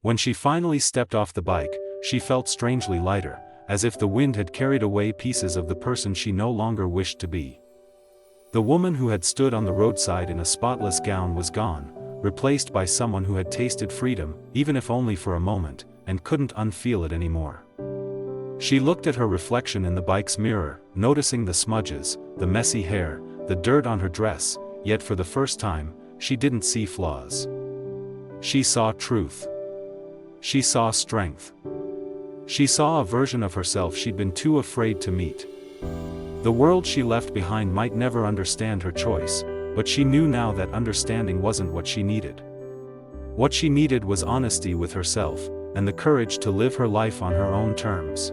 When she finally stepped off the bike, she felt strangely lighter, as if the wind had carried away pieces of the person she no longer wished to be. The woman who had stood on the roadside in a spotless gown was gone, replaced by someone who had tasted freedom, even if only for a moment, and couldn't unfeel it anymore. She looked at her reflection in the bike's mirror, noticing the smudges, the messy hair, the dirt on her dress, yet for the first time, she didn't see flaws. She saw truth. She saw strength. She saw a version of herself she'd been too afraid to meet. The world she left behind might never understand her choice, but she knew now that understanding wasn't what she needed. What she needed was honesty with herself, and the courage to live her life on her own terms.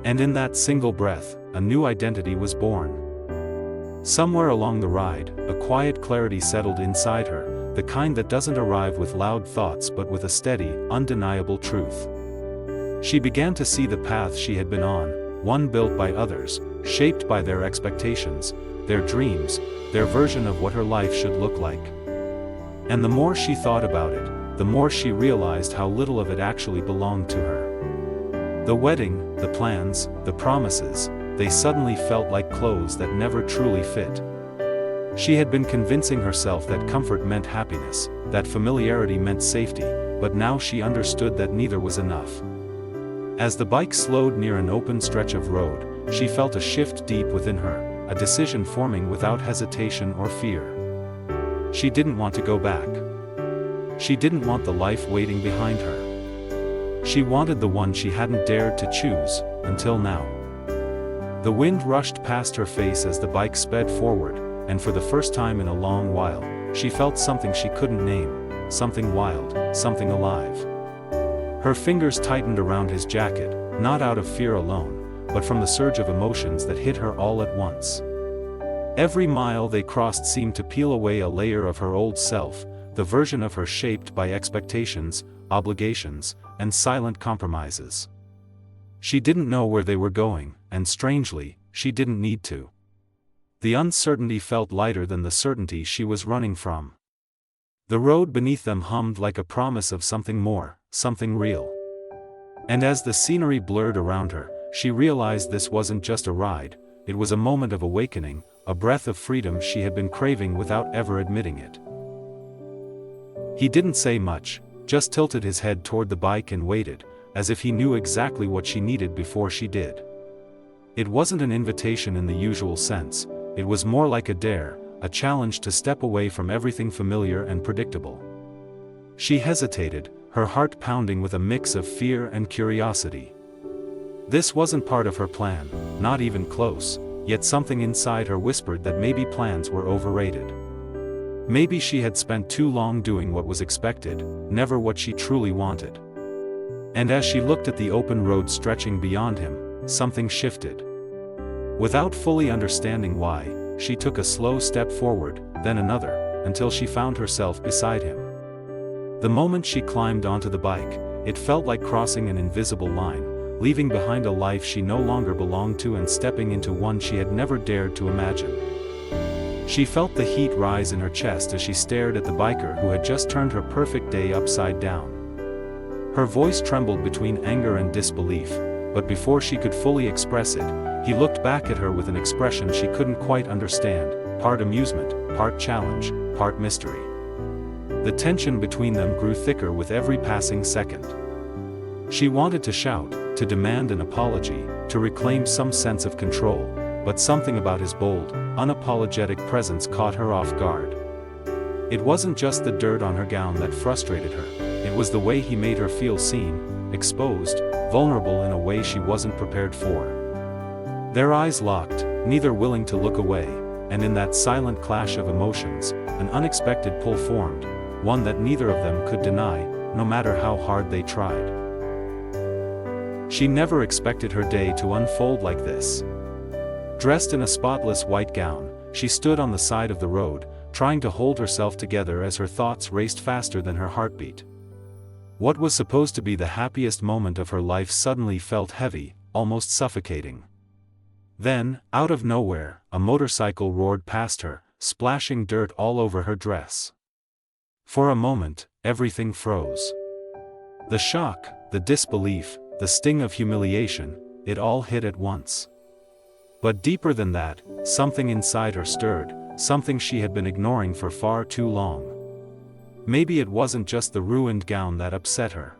And in that single breath, a new identity was born. Somewhere along the ride, a quiet clarity settled inside her, the kind that doesn't arrive with loud thoughts but with a steady, undeniable truth. She began to see the path she had been on, one built by others, shaped by their expectations, their dreams, their version of what her life should look like. And the more she thought about it, the more she realized how little of it actually belonged to her. The wedding, the plans, the promises, they suddenly felt like clothes that never truly fit. She had been convincing herself that comfort meant happiness, that familiarity meant safety, but now she understood that neither was enough. As the bike slowed near an open stretch of road, she felt a shift deep within her, a decision forming without hesitation or fear. She didn't want to go back. She didn't want the life waiting behind her. She wanted the one she hadn't dared to choose, until now. The wind rushed past her face as the bike sped forward, and for the first time in a long while, she felt something she couldn't name, something wild, something alive. Her fingers tightened around his jacket, not out of fear alone, but from the surge of emotions that hit her all at once. Every mile they crossed seemed to peel away a layer of her old self, the version of her shaped by expectations, obligations, and silent compromises. She didn't know where they were going, and strangely, she didn't need to. The uncertainty felt lighter than the certainty she was running from. The road beneath them hummed like a promise of something more, something real. And as the scenery blurred around her, she realized this wasn't just a ride, it was a moment of awakening, a breath of freedom she had been craving without ever admitting it. He didn't say much, just tilted his head toward the bike and waited, as if he knew exactly what she needed before she did. It wasn't an invitation in the usual sense, it was more like a dare, a challenge to step away from everything familiar and predictable. She hesitated, her heart pounding with a mix of fear and curiosity. This wasn't part of her plan, not even close, yet something inside her whispered that maybe plans were overrated. Maybe she had spent too long doing what was expected, never what she truly wanted. And as she looked at the open road stretching beyond him, something shifted. Without fully understanding why, she took a slow step forward, then another, until she found herself beside him. The moment she climbed onto the bike, it felt like crossing an invisible line, leaving behind a life she no longer belonged to and stepping into one she had never dared to imagine. She felt the heat rise in her chest as she stared at the biker who had just turned her perfect day upside down. Her voice trembled between anger and disbelief, but before she could fully express it, he looked back at her with an expression she couldn't quite understand, part amusement, part challenge, part mystery. The tension between them grew thicker with every passing second. She wanted to shout, to demand an apology, to reclaim some sense of control, but something about his bold, unapologetic presence caught her off guard. It wasn't just the dirt on her gown that frustrated her, it was the way he made her feel seen, exposed, vulnerable in a way she wasn't prepared for. Their eyes locked, neither willing to look away, and in that silent clash of emotions, an unexpected pull formed, one that neither of them could deny, no matter how hard they tried. She never expected her day to unfold like this. Dressed in a spotless white gown, she stood on the side of the road, trying to hold herself together as her thoughts raced faster than her heartbeat. What was supposed to be the happiest moment of her life suddenly felt heavy, almost suffocating. Then, out of nowhere, a motorcycle roared past her, splashing dirt all over her dress. For a moment, everything froze. The shock, the disbelief, the sting of humiliation, it all hit at once. But deeper than that, something inside her stirred, something she had been ignoring for far too long. Maybe it wasn't just the ruined gown that upset her.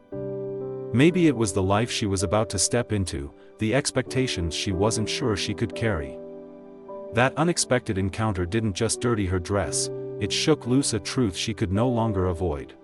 Maybe it was the life she was about to step into, the expectations she wasn't sure she could carry. That unexpected encounter didn't just dirty her dress, it shook loose a truth she could no longer avoid.